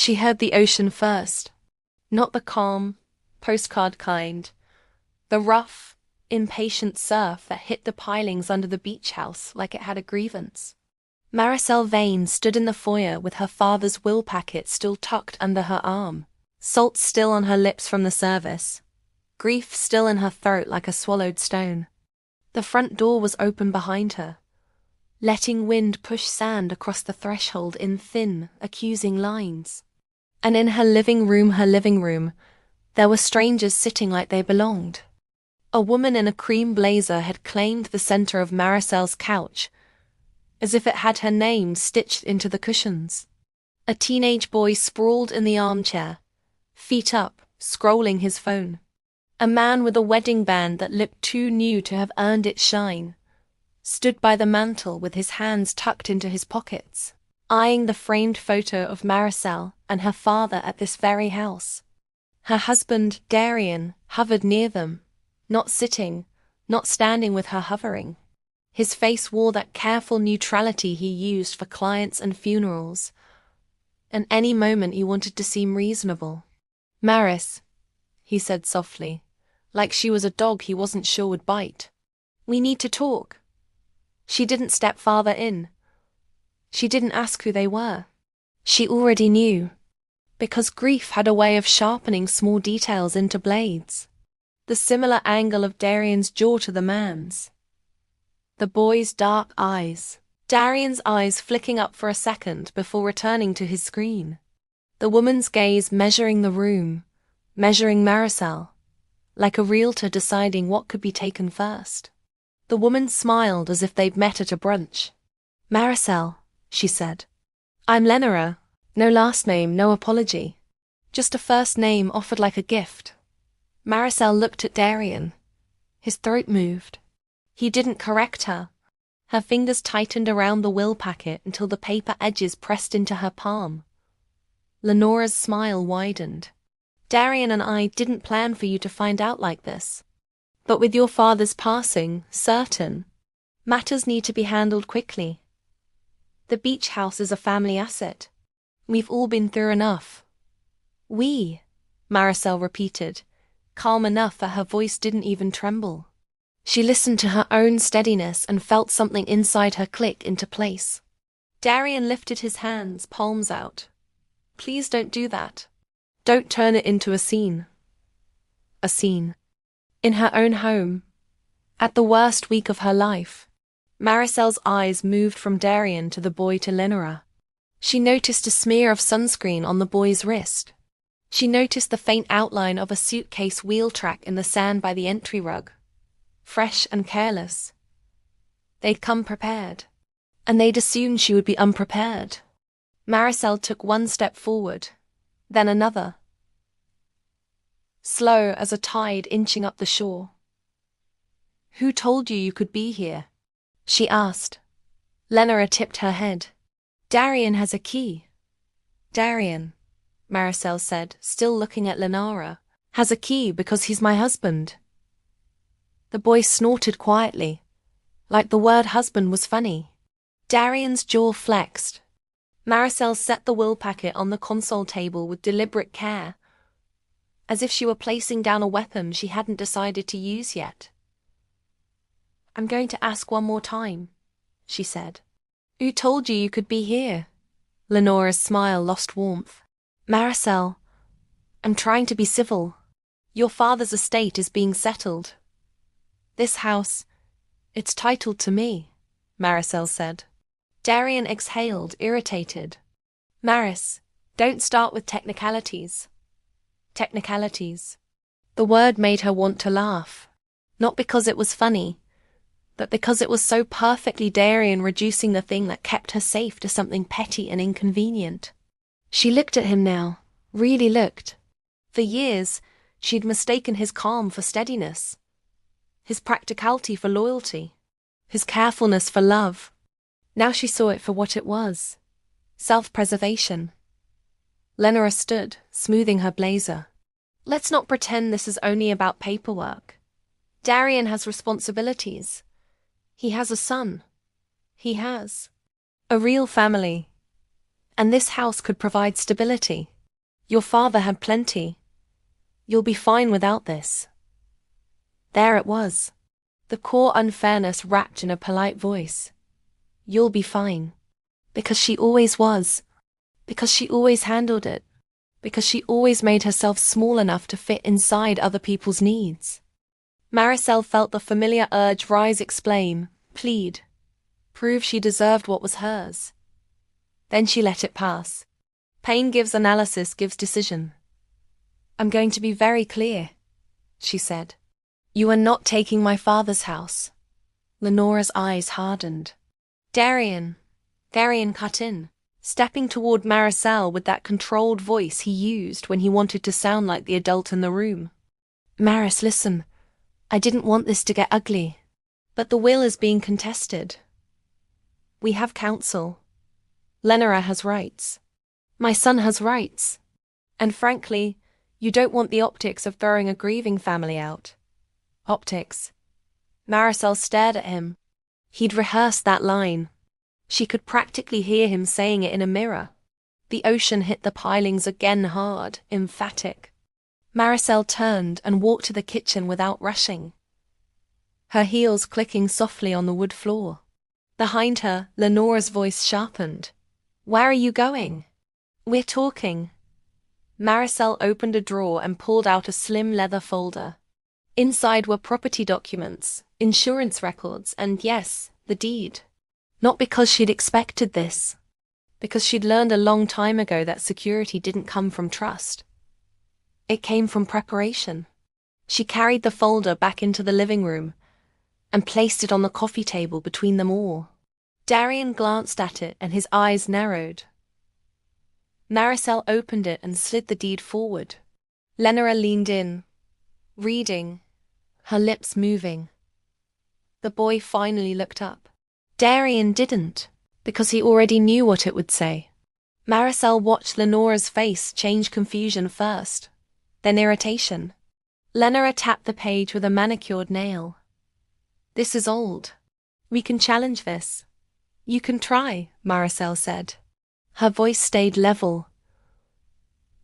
She heard the ocean first. Not the calm, postcard kind. The rough, impatient surf that hit the pilings under the beach house like it had a grievance. Mariselle Vane stood in the foyer with her father's will packet still tucked under her arm, salt still on her lips from the service, grief still in her throat like a swallowed stone. The front door was open behind her, letting wind push sand across the threshold in thin, accusing lines. And in her living room, there were strangers sitting like they belonged. A woman in a cream blazer had claimed the center of Maricelle's couch, as if it had her name stitched into the cushions. A teenage boy sprawled in the armchair, feet up, scrolling his phone. A man with a wedding band that looked too new to have earned its shine stood by the mantel with his hands tucked into his pockets, eyeing the framed photo of Mariselle and her father at this very house. Her husband, Darian, hovered near them, not sitting, not standing with her hovering. His face wore that careful neutrality he used for clients and funerals, and any moment he wanted to seem reasonable. "Maris," he said softly, like she was a dog he wasn't sure would bite. "We need to talk." She didn't step farther in. She didn't ask who they were. She already knew, because grief had a way of sharpening small details into blades. The similar angle of Darian's jaw to the man's. The boy's dark eyes. Darian's eyes flicking up for a second before returning to his screen. The woman's gaze measuring the room, measuring Mariselle, like a realtor deciding what could be taken first. The woman smiled as if they'd met at a brunch. "Mariselle," she said. "I'm Lenora. No last name, no apology. Just a first name offered like a gift." Mariselle looked at Darian. His throat moved. He didn't correct her. Her fingers tightened around the will packet until the paper edges pressed into her palm. Lenora's smile widened. "Darian and I didn't plan for you to find out like this. But with your father's passing, certain, matters need to be handled quickly. The beach house is a family asset. We've all been through enough." "We," Mariselle repeated, calm enough that her voice didn't even tremble. She listened to her own steadiness and felt something inside her click into place. Darian lifted his hands, palms out. "Please don't do that. Don't turn it into a scene." A scene. In her own home. At the worst week of her life. Maricelle's eyes moved from Darian to the boy to Lenora. She noticed a smear of sunscreen on the boy's wrist. She noticed the faint outline of a suitcase wheel track in the sand by the entry rug. Fresh and careless. They'd come prepared. And they'd assumed she would be unprepared. Mariselle took one step forward, then another. Slow as a tide inching up the shore. "Who told you could be here?" she asked. Lenora tipped her head. "Darian has a key." "Darian," Mariselle said, still looking at Lenora, "has a key because he's my husband." The boy snorted quietly, like the word husband was funny. Darian's jaw flexed. Mariselle set the will packet on the console table with deliberate care, as if she were placing down a weapon she hadn't decided to use yet. "I'm going to ask one more time," she said. "Who told you could be here?" Lenora's smile lost warmth. "Mariselle, I'm trying to be civil. Your father's estate is being settled. This house, it's titled to me," Mariselle said. Darian exhaled, irritated. "Maris, don't start with technicalities." Technicalities. The word made her want to laugh. Not because it was funny, but because it was so perfectly Darian reducing the thing that kept her safe to something petty and inconvenient. She looked at him now, really looked. For years, she'd mistaken his calm for steadiness, his practicality for loyalty, his carefulness for love. Now she saw it for what it was. Self-preservation. Lenora stood, smoothing her blazer. "Let's not pretend this is only about paperwork. Darian has responsibilities. He has a son. He has a real family. And this house could provide stability." Your father had plenty. You'll be fine without this. There it was. The core unfairness wrapped in a polite voice. You'll be fine. Because she always was. Because she always handled it. Because she always made herself small enough to fit inside other people's needs. Mariselle felt the familiar urge rise, explain, plead, prove she deserved what was hers. Then she let it pass. Pain gives analysis, gives decision. I'm going to be very clear, she said. You are not taking my father's house. Lenora's eyes hardened. Darian cut in, stepping toward Mariselle with that controlled voice he used when he wanted to sound like the adult in the room. Maris, listen. I didn't want this to get ugly. But the will is being contested. We have counsel. Lenora has rights. My son has rights. And frankly, you don't want the optics of throwing a grieving family out. Optics. Mariselle stared at him. He'd rehearsed that line. She could practically hear him saying it in a mirror. The ocean hit the pilings again hard, emphatic. Mariselle turned and walked to the kitchen without rushing, her heels clicking softly on the wood floor. Behind her, Lenora's voice sharpened. Where are you going? We're talking. Mariselle opened a drawer and pulled out a slim leather folder. Inside were property documents, insurance records, and yes, the deed. Not because she'd expected this. Because she'd learned a long time ago that security didn't come from trust. It came from preparation. She carried the folder back into the living room and placed it on the coffee table between them all. Darian glanced at it and his eyes narrowed. Mariselle opened it and slid the deed forward. Lenora leaned in, reading, her lips moving. The boy finally looked up. Darian didn't, because he already knew what it would say. Mariselle watched Lenora's face change confusion first, then irritation. Lenora tapped the page with a manicured nail. This is old. We can challenge this. You can try, Mariselle said. Her voice stayed level,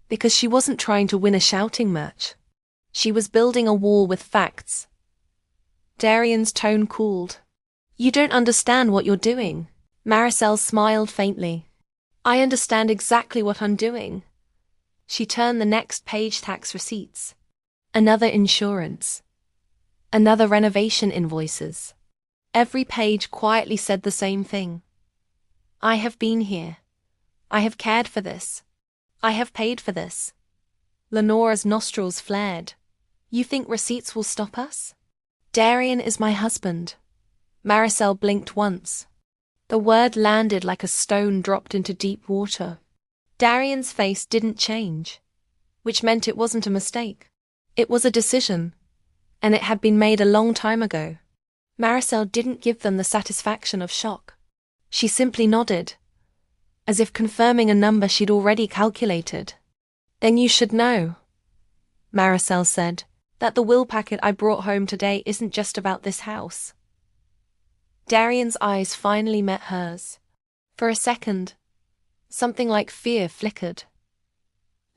because she wasn't trying to win a shouting match. She was building a wall with facts. Darian's tone cooled. You don't understand what you're doing. Mariselle smiled faintly. I understand exactly what I'm doing. She turned the next page, tax receipts. Another insurance. Another renovation invoices. Every page quietly said the same thing. I have been here. I have cared for this. I have paid for this. Lenora's nostrils flared. You think receipts will stop us? Darian is my husband. Mariselle blinked once. The word landed like a stone dropped into deep water. Darian's face didn't change, which meant it wasn't a mistake. It was a decision, and it had been made a long time ago. Mariselle didn't give them the satisfaction of shock. She simply nodded, as if confirming a number she'd already calculated. Then you should know, Mariselle said, that the will packet I brought home today isn't just about this house. Darian's eyes finally met hers. For a second, something like fear flickered.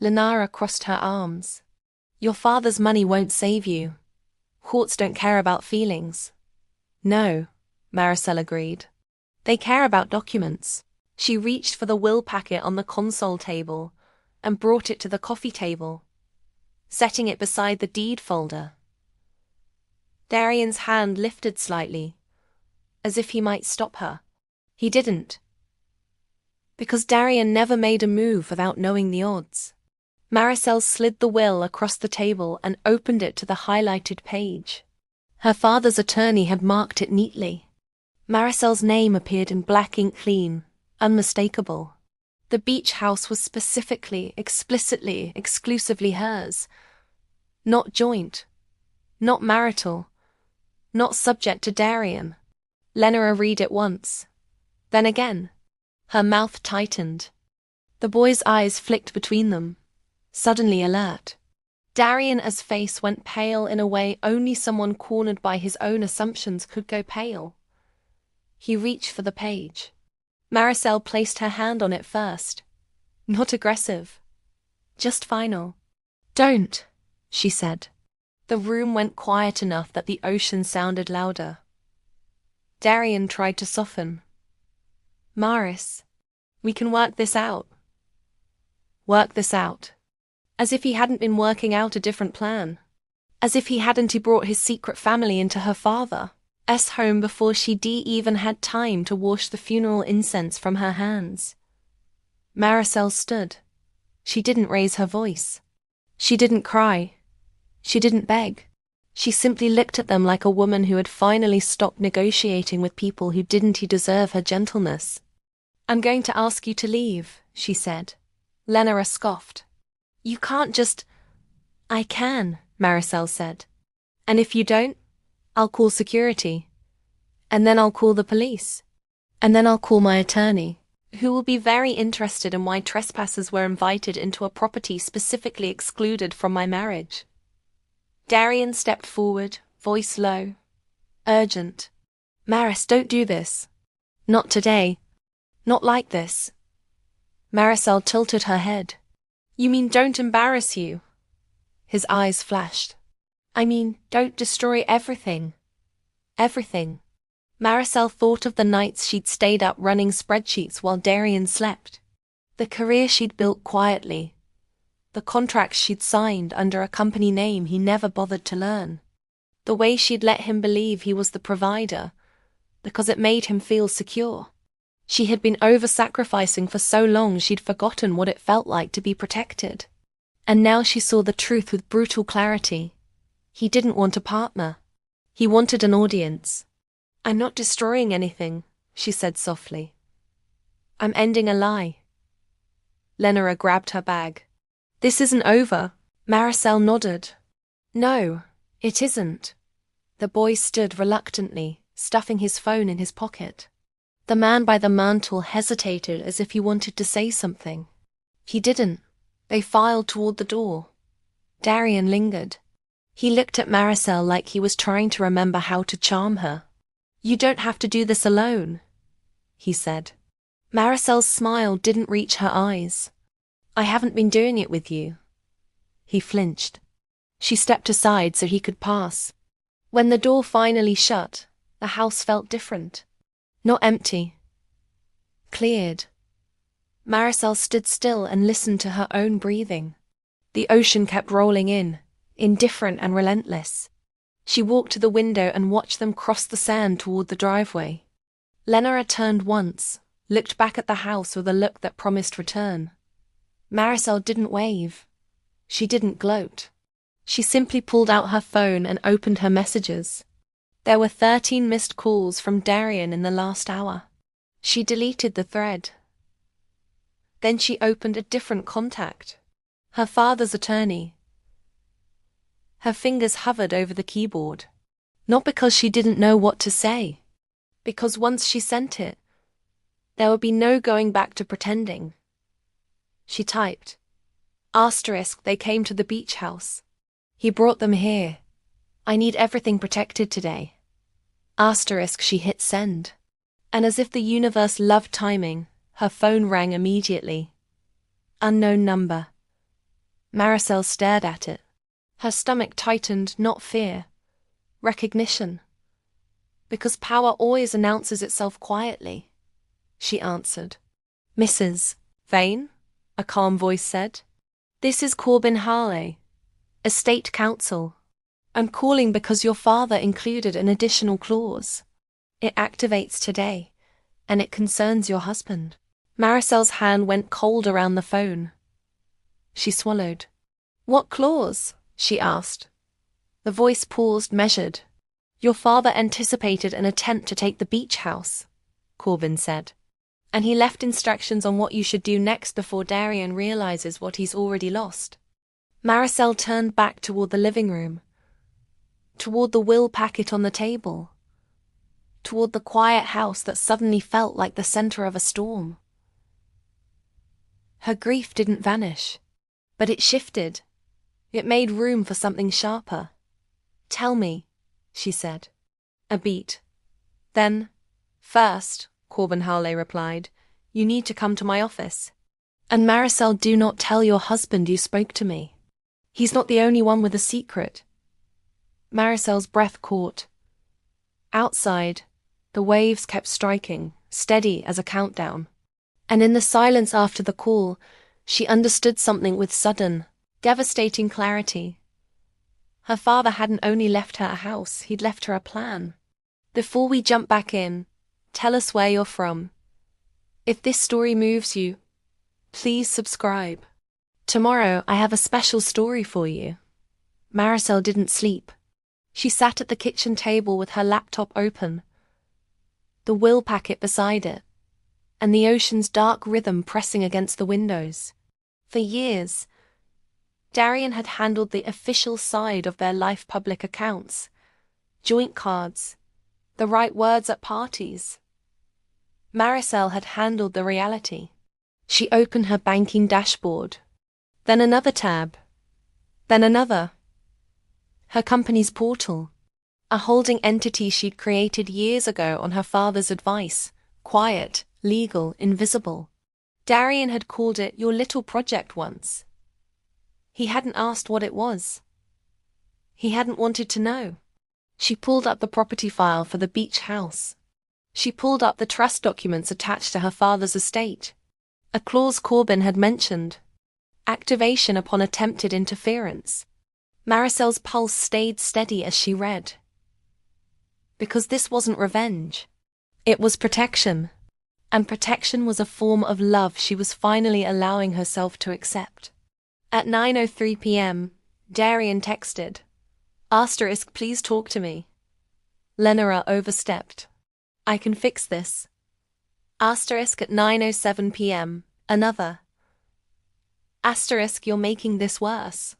Lenora crossed her arms. Your father's money won't save you. Courts don't care about feelings. No, Mariselle agreed. They care about documents. She reached for the will packet on the console table and brought it to the coffee table, setting it beside the deed folder. Darian's hand lifted slightly, as if he might stop her. He didn't. Because Darian never made a move without knowing the odds. Mariselle slid the will across the table and opened it to the highlighted page. Her father's attorney had marked it neatly. Maricelle's name appeared in black ink, clean, unmistakable. The beach house was specifically, explicitly, exclusively hers. Not joint. Not marital. Not subject to Darian. Lenora read it once. Then again. Her mouth tightened. The boy's eyes flicked between them, suddenly alert. Darian's face went pale in a way only someone cornered by his own assumptions could go pale. He reached for the page. Mariselle placed her hand on it first. Not aggressive. Just final. Don't, she said. The room went quiet enough that the ocean sounded louder. Darian tried to soften. Maris, we can work this out. Work this out. As if he hadn't been working out a different plan. As if he hadn't brought his secret family into her father's home before she'd even had time to wash the funeral incense from her hands. Mariselle stood. She didn't raise her voice. She didn't cry. She didn't beg. She simply looked at them like a woman who had finally stopped negotiating with people who didn't deserve her gentleness. I'm going to ask you to leave, she said. Lenora scoffed. You can't just... I can, Mariselle said. And if you don't, I'll call security. And then I'll call the police. And then I'll call my attorney, who will be very interested in why trespassers were invited into a property specifically excluded from my marriage. Darian stepped forward, voice low, urgent. Maris, don't do this. Not today. Not like this. Mariselle tilted her head. You mean don't embarrass you? His eyes flashed. I mean, don't destroy everything. Everything. Mariselle thought of the nights she'd stayed up running spreadsheets while Darian slept. The career she'd built quietly. The contracts she'd signed under a company name he never bothered to learn. The way she'd let him believe he was the provider, because it made him feel secure. She had been over-sacrificing for so long she'd forgotten what it felt like to be protected. And now she saw the truth with brutal clarity. He didn't want a partner. He wanted an audience. I'm not destroying anything, she said softly. I'm ending a lie. Lenora grabbed her bag. This isn't over. Mariselle nodded. No, it isn't. The boy stood reluctantly, stuffing his phone in his pocket. The man by the mantel hesitated as if he wanted to say something. He didn't. They filed toward the door. Darian lingered. He looked at Mariselle like he was trying to remember how to charm her. You don't have to do this alone, he said. Maricelle's smile didn't reach her eyes. I haven't been doing it with you. He flinched. She stepped aside so he could pass. When the door finally shut, the house felt different. Not empty. Cleared. Mariselle stood still and listened to her own breathing. The ocean kept rolling in, indifferent and relentless. She walked to the window and watched them cross the sand toward the driveway. Lenora turned once, looked back at the house with a look that promised return. Mariselle didn't wave. She didn't gloat. She simply pulled out her phone and opened her messages. There were 13 missed calls from Darian in the last hour. She deleted the thread. Then she opened a different contact. Her father's attorney. Her fingers hovered over the keyboard. Not because she didn't know what to say. Because once she sent it, there would be no going back to pretending. She typed. Asterisk, they came to the beach house. He brought them here. I need everything protected today. Asterisk, she hit send. And as if the universe loved timing, her phone rang immediately. Unknown number. Mariselle stared at it. Her stomach tightened, not fear. Recognition. Because power always announces itself quietly. She answered. Mrs. Vane? A calm voice said. This is Corbin Harley, Estate Counsel. I'm calling because your father included an additional clause. It activates today, and it concerns your husband. Maricelle's hand went cold around the phone. She swallowed. What clause? She asked. The voice paused, measured. Your father anticipated an attempt to take the beach house, Corbin said. And he left instructions on what you should do next before Darian realizes what he's already lost. Mariselle turned back toward the living room, toward the will packet on the table, toward the quiet house that suddenly felt like the center of a storm. Her grief didn't vanish, but it shifted. It made room for something sharper. Tell me, she said. A beat. Then, first, Corbin Harley replied, you need to come to my office. And Mariselle, do not tell your husband you spoke to me. He's not the only one with a secret. Maricelle's breath caught. Outside, the waves kept striking, steady as a countdown. And in the silence after the call, she understood something with sudden, devastating clarity. Her father hadn't only left her a house, he'd left her a plan. Before we jump back in, tell us where you're from. If this story moves you, please subscribe. Tomorrow I have a special story for you. Mariselle didn't sleep. She sat at the kitchen table with her laptop open, the will packet beside it, and the ocean's dark rhythm pressing against the windows. For years, Darian had handled the official side of their life public accounts, joint cards, the right words at parties. Mariselle had handled the reality. She opened her banking dashboard, then another tab, then another. Her company's portal, a holding entity she'd created years ago on her father's advice, quiet, legal, invisible. Darian had called it your little project once. He hadn't asked what it was. He hadn't wanted to know. She pulled up the property file for the beach house. She pulled up the trust documents attached to her father's estate. A clause Corbin had mentioned. Activation upon attempted interference. Maricelle's pulse stayed steady as she read. Because this wasn't revenge. It was protection. And protection was a form of love she was finally allowing herself to accept. At 9:03 p.m., Darian texted, *, please talk to me. Lenora overstepped. I can fix this. * at 9:07 p.m., another. *, you're making this worse.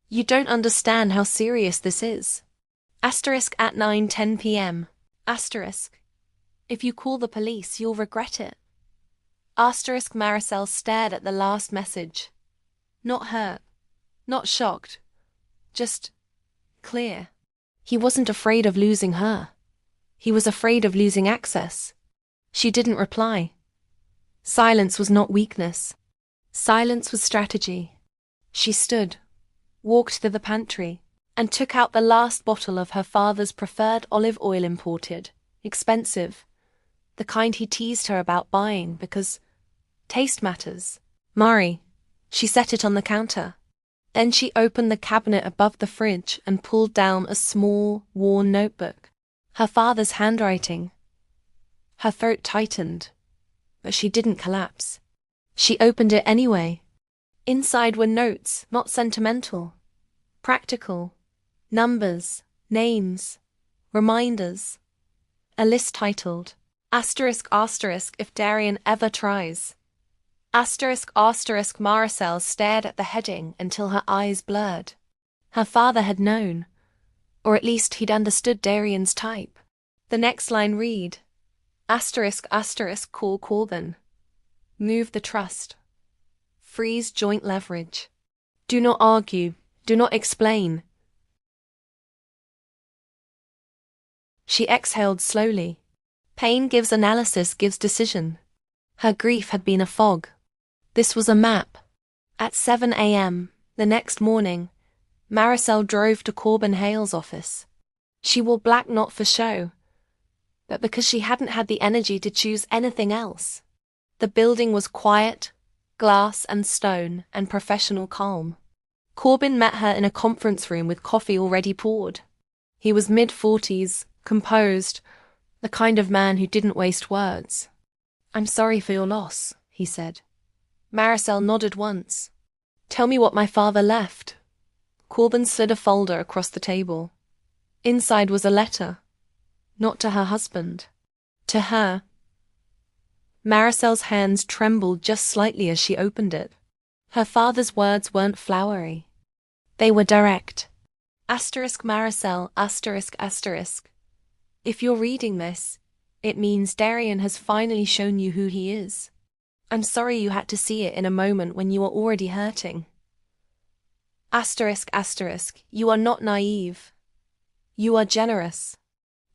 You don't understand how serious this is. * at 9:10 p.m., *, if you call the police, you'll regret it. * Mariselle stared at the last message. Not hurt, not shocked, just clear. He wasn't afraid of losing her. He was afraid of losing access. She didn't reply. Silence was not weakness. Silence was strategy. She stood, walked to the pantry, and took out the last bottle of her father's preferred olive oil, imported, expensive, the kind he teased her about buying because taste matters. Mari. She set it on the counter. Then she opened the cabinet above the fridge and pulled down a small, worn notebook. Her father's handwriting. Her throat tightened, but she didn't collapse. She opened it anyway. Inside were notes, not sentimental. Practical. Numbers, names, reminders. A list titled, ** if Darian ever tries. *. Mariselle stared at the heading until her eyes blurred. Her father had known, or at least he'd understood Darian's type. The next line read, *, call Corbin. Move the trust. Freeze joint leverage. Do not argue. Do not explain. She exhaled slowly. Pain gives analysis, gives decision. Her grief had been a fog. This was a map. At 7 a.m., the next morning, Mariselle drove to Corbin Hale's office. She wore black not for show, but because she hadn't had the energy to choose anything else. The building was quiet, glass and stone, and professional calm. Corbin met her in a conference room with coffee already poured. He was mid-40s, composed, the kind of man who didn't waste words. "I'm sorry for your loss," he said. Mariselle nodded once. "Tell me what my father left." Corbin slid a folder across the table. Inside was a letter. Not to her husband. To her. Maricelle's hands trembled just slightly as she opened it. Her father's words weren't flowery. They were direct. Mariselle, if you're reading this, it means Darian has finally shown you who he is. I'm sorry you had to see it in a moment when you were already hurting. You are not naive. You are generous.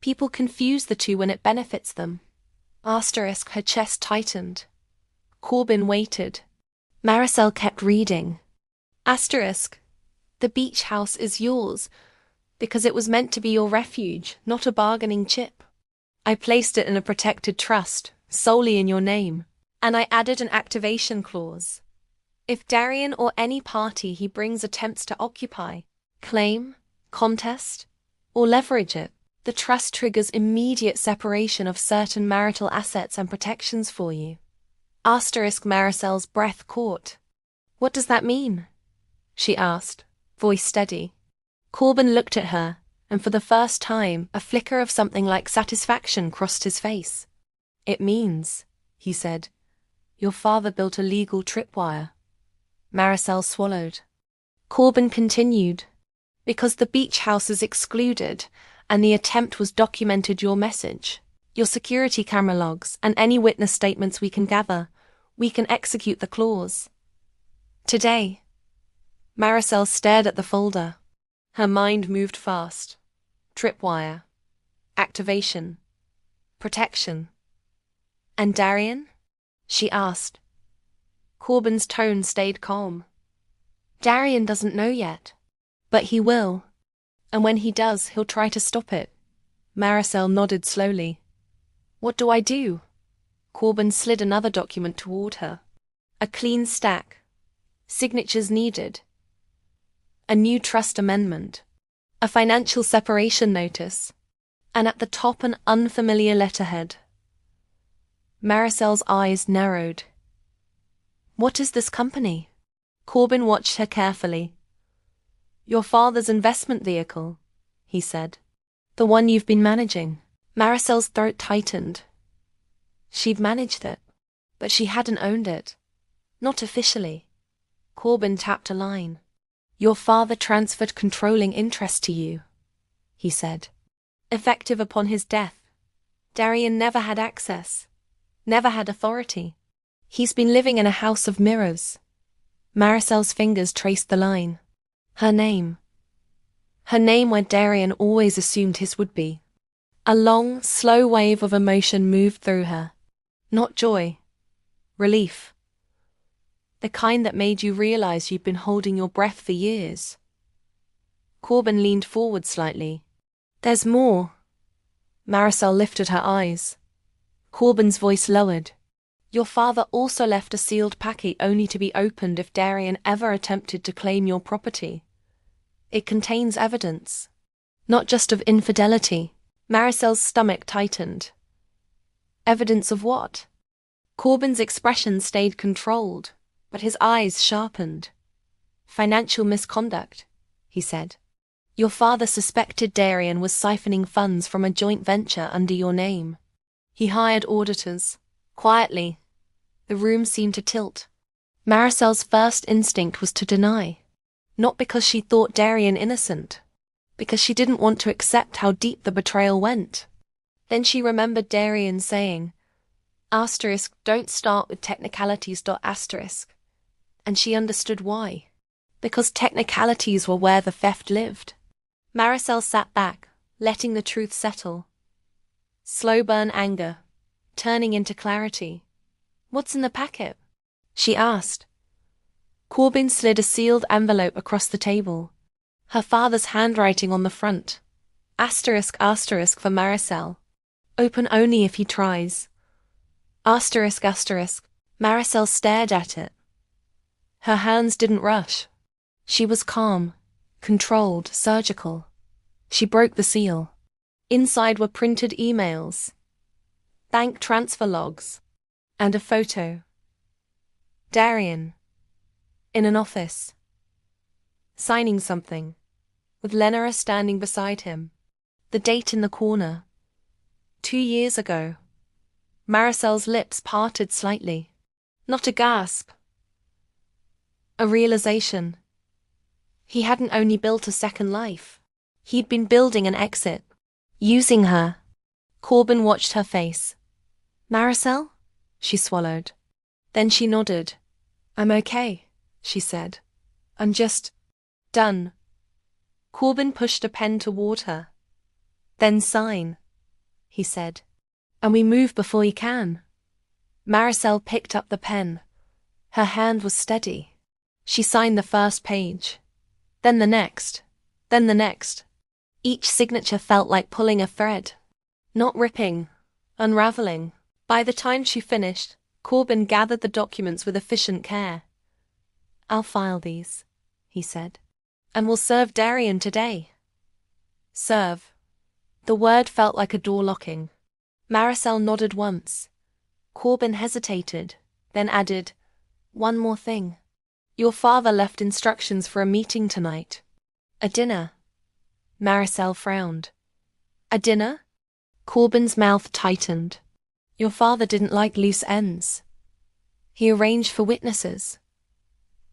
People confuse the two when it benefits them. Her chest tightened. Corbin waited. Mariselle kept reading. Asterisk. The beach house is yours because it was meant to be your refuge, not a bargaining chip. I placed it in a protected trust, solely in your name, and I added an activation clause. If Darian or any party he brings attempts to occupy, claim, contest, or leverage it, the trust triggers immediate separation of certain marital assets and protections for you. Asterisk. Maricelle's breath caught. What does that mean? She asked, voice steady. Corbin looked at her, and for the first time, a flicker of something like satisfaction crossed his face. It means, he said, your father built a legal tripwire. Mariselle swallowed. Corbin continued, because the beach house is excluded, and the attempt was documented your message, your security camera logs, and any witness statements we can gather, we can execute the clause. Today. Mariselle stared at the folder. Her mind moved fast. Tripwire. Activation. Protection. And Darian? She asked. Corbin's tone stayed calm. Darian doesn't know yet. But he will. And when he does, he'll try to stop it. Mariselle nodded slowly. What do I do? Corbin slid another document toward her. A clean stack. Signatures needed. A new trust amendment. A financial separation notice. And at the top an unfamiliar letterhead. Maricelle's eyes narrowed. What is this company? Corbin watched her carefully. Your father's investment vehicle, he said. The one you've been managing. Maricelle's throat tightened. She'd managed it, but she hadn't owned it. Not officially. Corbin tapped a line. Your father transferred controlling interest to you, he said. Effective upon his death. Darian never had access. Never had authority. He's been living in a house of mirrors. Maricelle's fingers traced the line. Her name. Her name where Darian always assumed his would be. A long, slow wave of emotion moved through her. Not joy. Relief. The kind that made you realize you'd been holding your breath for years. Corbin leaned forward slightly. There's more. Mariselle lifted her eyes. Corbin's voice lowered. Your father also left a sealed packet only to be opened if Darian ever attempted to claim your property. It contains evidence. Not just of infidelity. Maricelle's stomach tightened. Evidence of what? Corbin's expression stayed controlled, but his eyes sharpened. Financial misconduct, he said. Your father suspected Darian was siphoning funds from a joint venture under your name. He hired auditors. Quietly. The room seemed to tilt. Maricelle's first instinct was to deny. Not because she thought Darian innocent. Because she didn't want to accept how deep the betrayal went. Then she remembered Darian saying, asterisk, don't start with technicalities. Asterisk. And she understood why. Because technicalities were where the theft lived. Mariselle sat back, letting the truth settle. Slow burn anger, turning into clarity. What's in the packet? She asked. Corbin slid a sealed envelope across the table. Her father's handwriting on the front. Asterisk asterisk for Mariselle. Open only if he tries. Asterisk asterisk. Mariselle stared at it. Her hands didn't rush. She was calm, controlled, surgical. She broke the seal. Inside were printed emails, bank transfer logs, and a photo. Darian, in an office, signing something, with Lenora standing beside him. The date in the corner. 2 years ago. Maricelle's lips parted slightly. Not a gasp. A realization. He hadn't only built a second life. He'd been building an exit. Using her. Corbin watched her face. Mariselle? She swallowed. Then she nodded. I'm okay, she said. I'm just done. Corbin pushed a pen toward her. Then sign, he said. And we move before you can. Mariselle picked up the pen. Her hand was steady. She signed the first page. Then the next. Then the next. Each signature felt like pulling a thread. Not ripping. Unraveling. By the time she finished, Corbin gathered the documents with efficient care. "I'll file these," he said. "And we'll serve Darian today." Serve. The word felt like a door locking. Mariselle nodded once. Corbin hesitated, then added, "One more thing. Your father left instructions for a meeting tonight. A dinner." Mariselle frowned. "A dinner?" Corbin's mouth tightened. "Your father didn't like loose ends. He arranged for witnesses.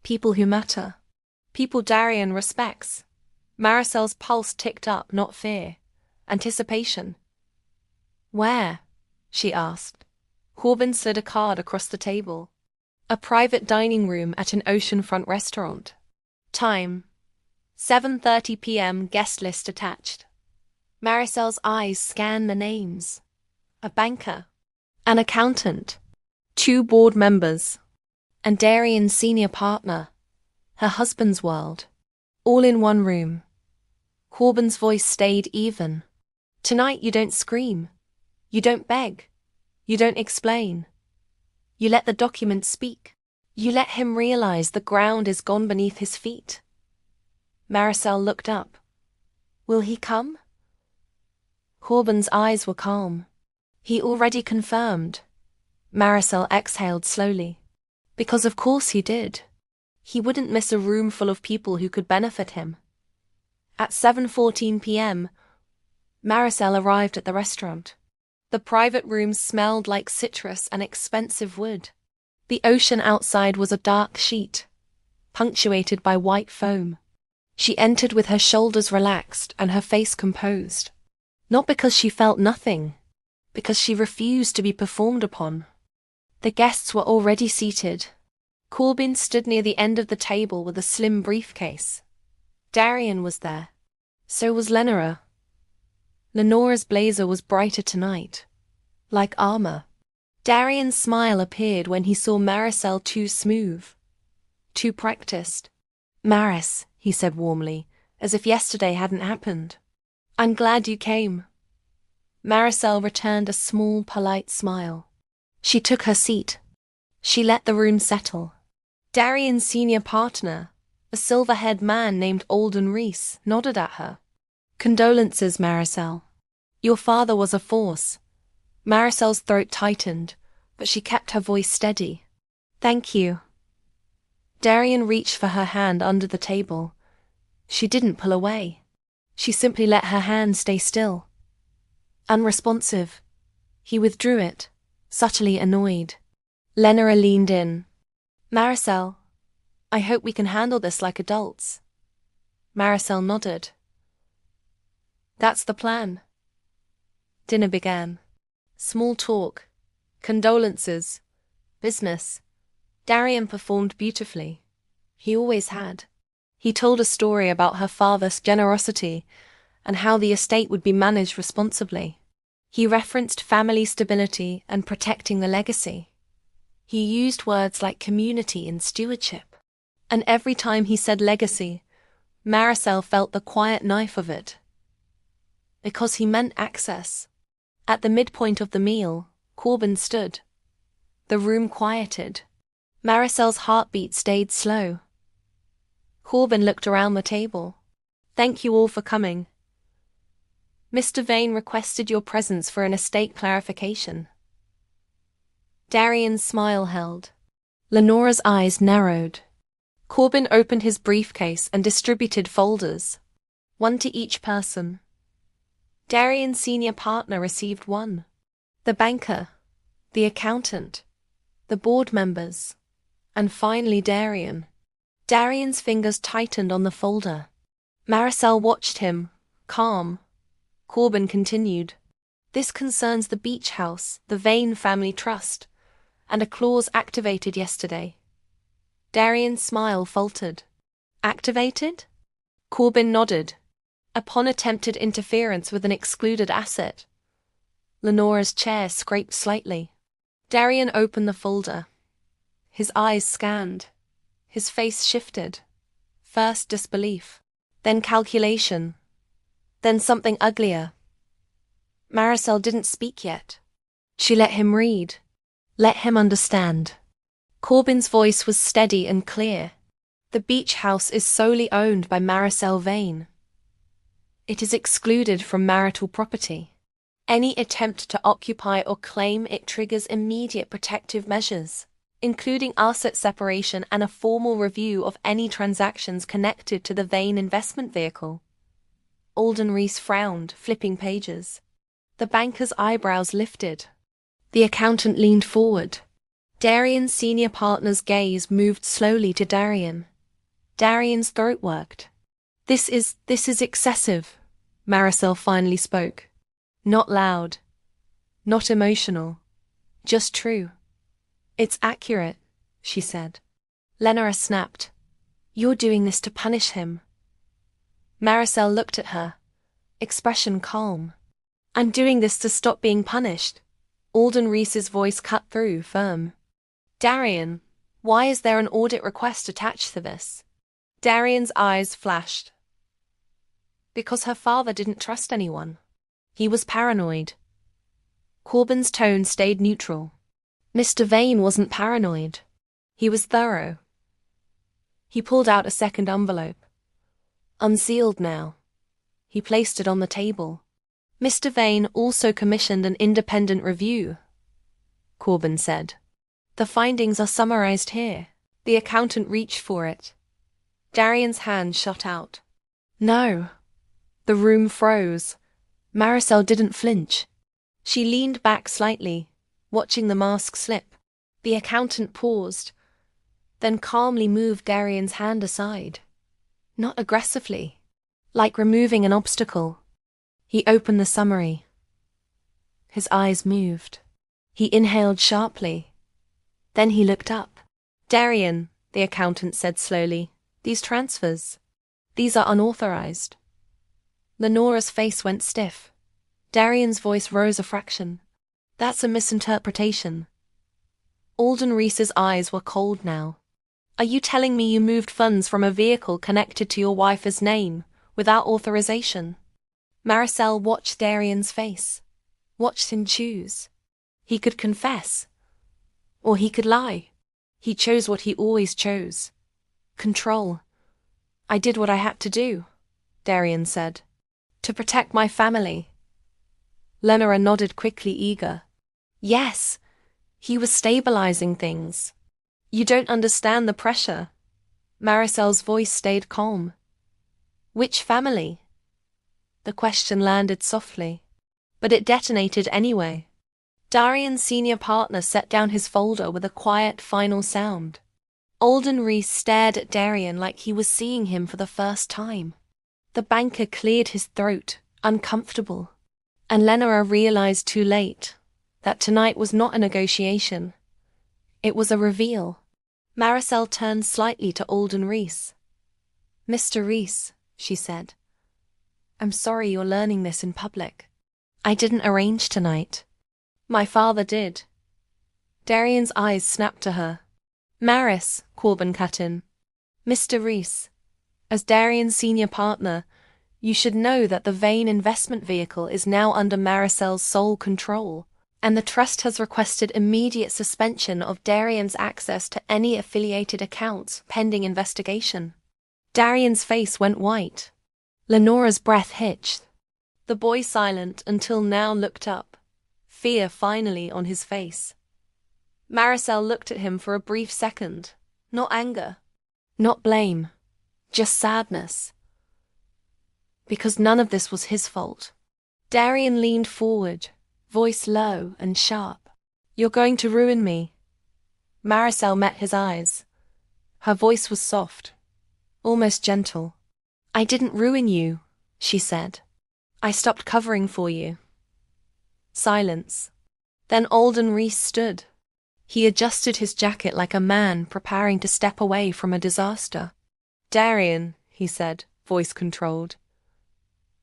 People who matter. People Darian respects." Maricelle's pulse ticked up, not fear. Anticipation. "Where?" she asked. Corbin slid a card across the table. "A private dining room at an oceanfront restaurant. Time: 7:30 p.m. Guest list attached." Maricelle's eyes scanned the names. A banker. An accountant. 2 board members. And Darian's senior partner. Her husband's world. All in one room. Corbin's voice stayed even. "Tonight you don't scream. You don't beg. You don't explain. You let the documents speak. You let him realize the ground is gone beneath his feet." Mariselle looked up. "Will he come?" Corbin's eyes were calm. "He already confirmed." Mariselle exhaled slowly. "Because of course he did. He wouldn't miss a room full of people who could benefit him." At 7:14 p.m., Mariselle arrived at the restaurant. The private room smelled like citrus and expensive wood. The ocean outside was a dark sheet, punctuated by white foam. She entered with her shoulders relaxed and her face composed. Not because she felt nothing, because she refused to be performed upon. The guests were already seated. Corbin stood near the end of the table with a slim briefcase. Darian was there. So was Lenora. Lenora's blazer was brighter tonight, like armor. Darian's smile appeared when he saw Mariselle too smooth, too practiced. "Maris," he said warmly, as if yesterday hadn't happened. "I'm glad you came." Mariselle returned a small, polite smile. She took her seat. She let the room settle. Darian's senior partner, a silver-haired man named Alden Reese, nodded at her. "Condolences, Mariselle. Your father was a force." Maricelle's throat tightened, but she kept her voice steady. "Thank you." Darian reached for her hand under the table. She didn't pull away. She simply let her hand stay still. Unresponsive. He withdrew it, subtly annoyed. Lenora leaned in. "Mariselle, I hope we can handle this like adults." Mariselle nodded. "That's the plan." Dinner began. Small talk, condolences, business. Darian performed beautifully. He always had. He told a story about her father's generosity and how the estate would be managed responsibly. He referenced family stability and protecting the legacy. He used words like community and stewardship. And every time he said legacy, Mariselle felt the quiet knife of it. Because he meant access. At the midpoint of the meal, Corbin stood. The room quieted. Maricelle's heartbeat stayed slow. Corbin looked around the table. "Thank you all for coming. Mr. Vane requested your presence for an estate clarification." Darian's smile held. Lenora's eyes narrowed. Corbin opened his briefcase and distributed folders, one to each person. Darian's senior partner received one. The banker, the accountant, the board members, and finally Darian. Darian's fingers tightened on the folder. Mariselle watched him, calm. Corbin continued. "This concerns the beach house, the Vane family trust, and a clause activated yesterday." Darian's smile faltered. "Activated?" Corbin nodded. "Upon attempted interference with an excluded asset." Lenora's chair scraped slightly. Darian opened the folder. His eyes scanned. His face shifted. First disbelief, then calculation, then something uglier. Mariselle didn't speak yet. She let him read, let him understand. Corbin's voice was steady and clear. The beach house is solely owned by Mariselle Vane. It is excluded from marital property. Any attempt to occupy or claim it triggers immediate protective measures, including asset separation and a formal review of any transactions connected to the Vane investment vehicle. Alden Rees frowned, flipping pages. The banker's eyebrows lifted. The accountant leaned forward. Darian's senior partner's gaze moved slowly to Darian. Darian's throat worked. This is excessive, Mariselle finally spoke. Not loud. Not emotional. Just true. It's accurate, she said. Lenora snapped. You're doing this to punish him. Mariselle looked at her, expression calm. I'm doing this to stop being punished. Alden Rees's voice cut through, firm. Darian, why is there an audit request attached to this? Darian's eyes flashed. Because her father didn't trust anyone. He was paranoid. Corbin's tone stayed neutral. Mr. Vane wasn't paranoid. He was thorough. He pulled out a second envelope. Unsealed now. He placed it on the table. Mr. Vane also commissioned an independent review, Corbin said. The findings are summarized here. The accountant reached for it. Darian's hand shot out. No. The room froze. Mariselle didn't flinch. She leaned back slightly, watching the mask slip. The accountant paused, then calmly moved Darian's hand aside. Not aggressively, like removing an obstacle. He opened the summary. His eyes moved. He inhaled sharply. Then he looked up. Darian, the accountant said slowly, these transfers, these are unauthorized. Lenora's face went stiff. Darian's voice rose a fraction. That's a misinterpretation. Alden Rees's eyes were cold now. Are you telling me you moved funds from a vehicle connected to your wife's name without authorization? Mariselle watched Darian's face, watched him choose. He could confess, or he could lie. He chose what he always chose. Control. I did what I had to do, Darian said. To protect my family. Lenora nodded quickly, eager. Yes, he was stabilizing things. You don't understand the pressure. Maricelle's voice stayed calm. Which family? The question landed softly, but it detonated anyway. Darian's senior partner set down his folder with a quiet final sound. Alden Rees stared at Darian like he was seeing him for the first time. The banker cleared his throat, uncomfortable. And Lenora realized too late that tonight was not a negotiation. It was a reveal. Mariselle turned slightly to Alden Rees. Mr. Rees, she said, I'm sorry you're learning this in public. I didn't arrange tonight. My father did. Darian's eyes snapped to her. Maris, Corbin cut in. Mr. Rees, as Darian's senior partner, you should know that the Vane investment vehicle is now under Maricelle's sole control, and the trust has requested immediate suspension of Darian's access to any affiliated accounts pending investigation. Darian's face went white. Lenora's breath hitched. The boy, silent until now, looked up, fear finally on his face. Mariselle looked at him for a brief second. Not anger, not blame, just sadness. Because none of this was his fault. Darian leaned forward, voice low and sharp. You're going to ruin me. Mariselle met his eyes. Her voice was soft, almost gentle. I didn't ruin you, she said. I stopped covering for you. Silence. Then Alden Rees stood. He adjusted his jacket like a man preparing to step away from a disaster. Darian, he said, voice controlled.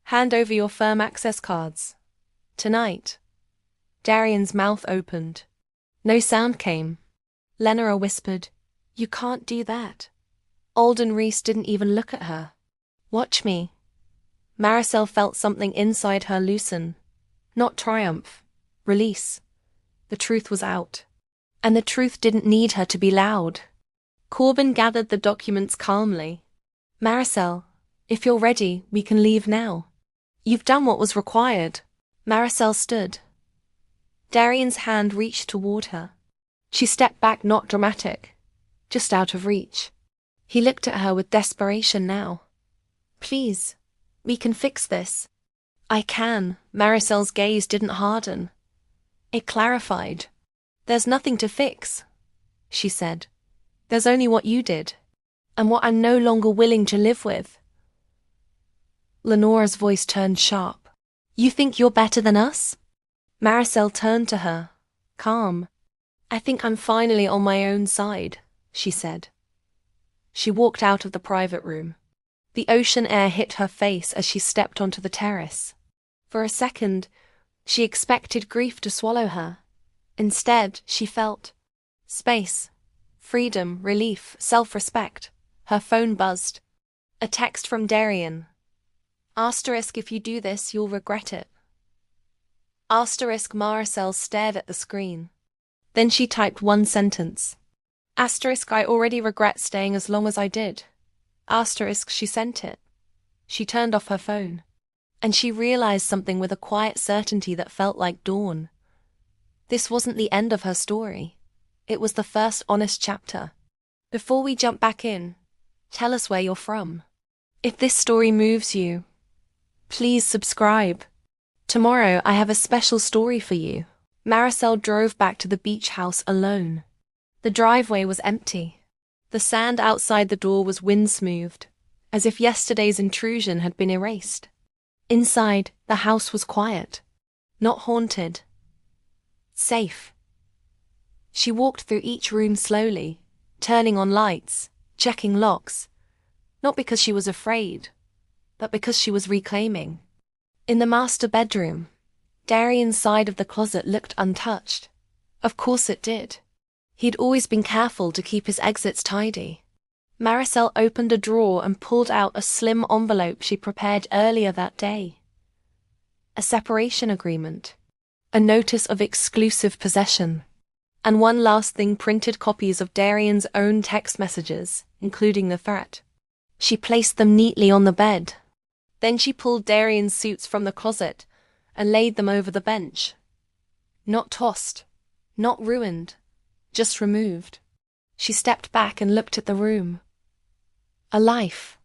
Hand over your firm access cards. Tonight. Darian's mouth opened. No sound came. Lenora whispered, "You can't do that." Alden Reese didn't even look at her. "Watch me." Mariselle felt something inside her loosen. Not triumph. Release. The truth was out. And the truth didn't need her to be loud. Corbin gathered the documents calmly. "Mariselle, if you're ready, we can leave now. You've done what was required." Mariselle stood. Darian's hand reached toward her. She stepped back, not dramatic, just out of reach. He looked at her with desperation now. "Please, we can fix this." "I can." Maricelle's gaze didn't harden. It clarified. "There's nothing to fix," she said. "There's only what you did, and what I'm no longer willing to live with." Lenora's voice turned sharp. "You think you're better than us?" Mariselle turned to her, calm. "I think I'm finally on my own side," she said. She walked out of the private room. The ocean air hit her face as she stepped onto the terrace. For a second, she expected grief to swallow her. Instead, she felt space, freedom, relief, self-respect. Her phone buzzed. A text from Darian. "Asterisk, if you do this, you'll regret it." Asterisk. Mariselle stared at the screen. Then she typed one sentence. Asterisk, "I already regret staying as long as I did." Asterisk. She sent it. She turned off her phone. And she realized something with a quiet certainty that felt like dawn. This wasn't the end of her story. It was the first honest chapter. Before we jump back in, tell us where you're from. If this story moves you, please subscribe. Tomorrow I have a special story for you. Mariselle drove back to the beach house alone. The driveway was empty. The sand outside the door was wind-smoothed, as if yesterday's intrusion had been erased. Inside, the house was quiet. Not haunted. Safe. She walked through each room slowly, turning on lights, checking locks. Not because she was afraid, but because she was reclaiming. In the master bedroom, Darian's side of the closet looked untouched. Of course it did. He'd always been careful to keep his exits tidy. Mariselle opened a drawer and pulled out a slim envelope she prepared earlier that day. A separation agreement. A notice of exclusive possession. And one last thing, printed copies of Darian's own text messages, including the threat. She placed them neatly on the bed. Then she pulled Darian's suits from the closet and laid them over the bench. Not tossed, not ruined, just removed. She stepped back and looked at the room. A life.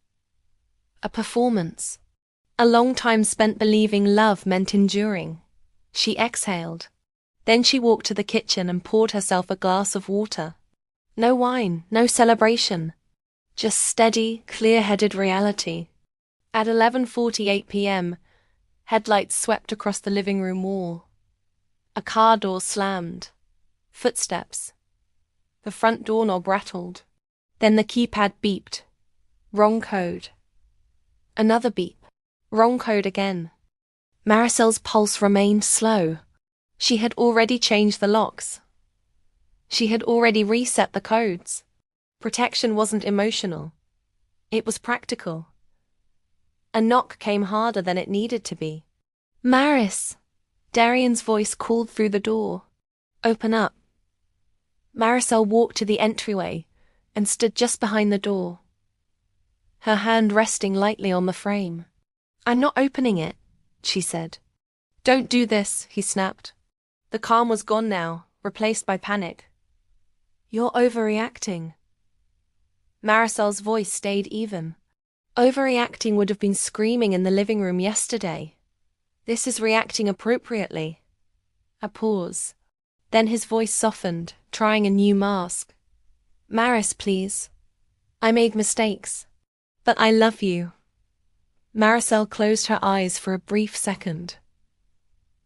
A performance. A long time spent believing love meant enduring. She exhaled. Then she walked to the kitchen and poured herself a glass of water. No wine, no celebration. Just steady, clear-headed reality. At 11:48 p.m., headlights swept across the living room wall. A car door slammed. Footsteps. The front doorknob rattled. Then the keypad beeped. Wrong code. Another beep. Wrong code again. Maricelle's pulse remained slow. She had already changed the locks. She had already reset the codes. Protection wasn't emotional. It was practical. A knock came harder than it needed to be. "Maris!" Darian's voice called through the door. "Open up." Mariselle walked to the entryway and stood just behind the door, her hand resting lightly on the frame. "I'm not opening it," she said. "Don't do this," he snapped. The calm was gone now, replaced by panic. "You're overreacting." Maricelle's voice stayed even. Overreacting would have been screaming in the living room yesterday. This is reacting appropriately. A pause. Then his voice softened, trying a new mask. "Maris, please. I made mistakes. But I love you." Mariselle closed her eyes for a brief second.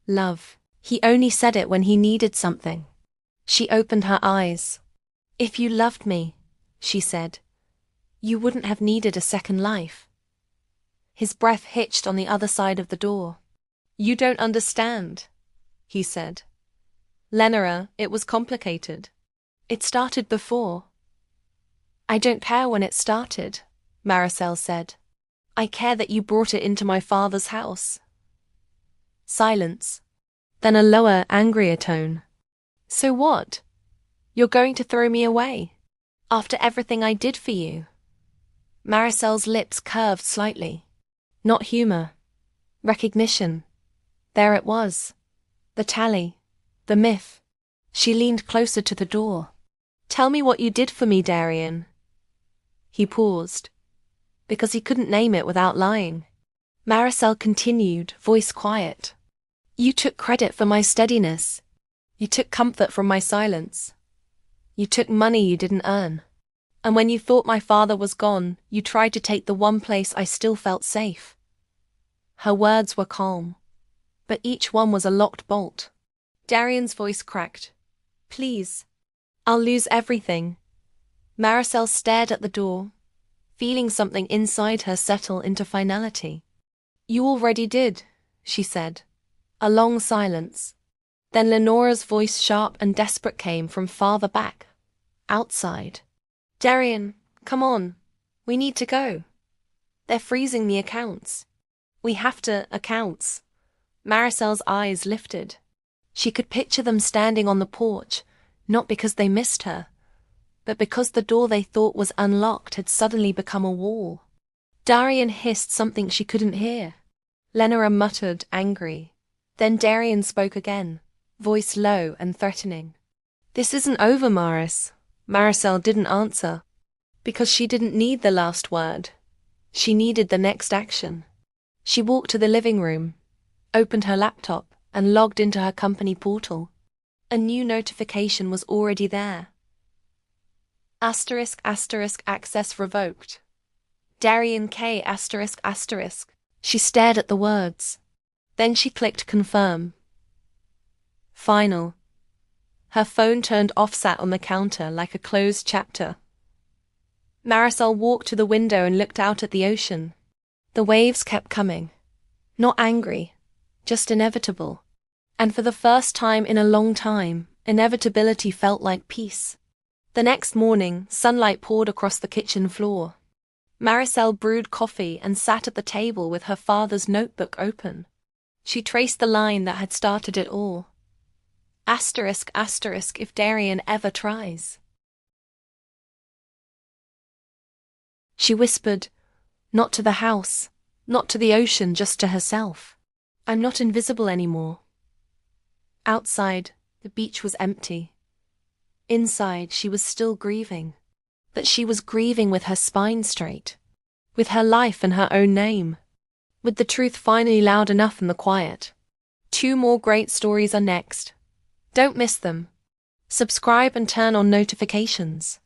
Love. He only said it when he needed something. She opened her eyes. "If you loved me," she said, "you wouldn't have needed a second life." His breath hitched on the other side of the door. "You don't understand," he said. "Lenora, it was complicated. It started before. I don't care when it started, Mariselle said. I care that you brought it into my father's house. Silence. Then a lower, angrier tone. So what? You're going to throw me away? After everything I did for you? Maricelle's lips curved slightly. Not humor. Recognition. There it was. The tally. The myth. She leaned closer to the door. Tell me what you did for me, Darian. He paused, because he couldn't name it without lying. Mariselle continued, voice quiet. You took credit for my steadiness. You took comfort from my silence. You took money you didn't earn. And when you thought my father was gone, you tried to take the one place I still felt safe. Her words were calm, but each one was a locked bolt. Darian's voice cracked. Please. I'll lose everything. Mariselle stared at the door, feeling something inside her settle into finality. You already did, she said. A long silence. Then Lenora's voice, sharp and desperate, came from farther back. Outside. Darian, come on. We need to go. They're freezing the accounts. We have to accounts. Maricelle's eyes lifted. She could picture them standing on the porch, not because they missed her, but because the door they thought was unlocked had suddenly become a wall. Darian hissed something she couldn't hear. Lenora muttered, angry. Then Darian spoke again, voice low and threatening. This isn't over, Maris. Mariselle didn't answer, because she didn't need the last word. She needed the next action. She walked to the living room, opened her laptop, and logged into her company portal. A new notification was already there. **** access revoked. Darian K****. She stared at the words. Then she clicked confirm. Final. Her phone turned off, sat on the counter like a closed chapter. Mariselle walked to the window and looked out at the ocean. The waves kept coming. Not angry, just inevitable. And for the first time in a long time, inevitability felt like peace. The next morning, sunlight poured across the kitchen floor. Mariselle brewed coffee and sat at the table with her father's notebook open. She traced the line that had started it all. **** if Darian ever tries. She whispered, not to the house, not to the ocean, just to herself. I'm not invisible anymore. Outside, the beach was empty. Inside, she was still grieving. But she was grieving with her spine straight, with her life and her own name, with the truth finally loud enough in the quiet. 2 more great stories are next. Don't miss them. Subscribe and turn on notifications.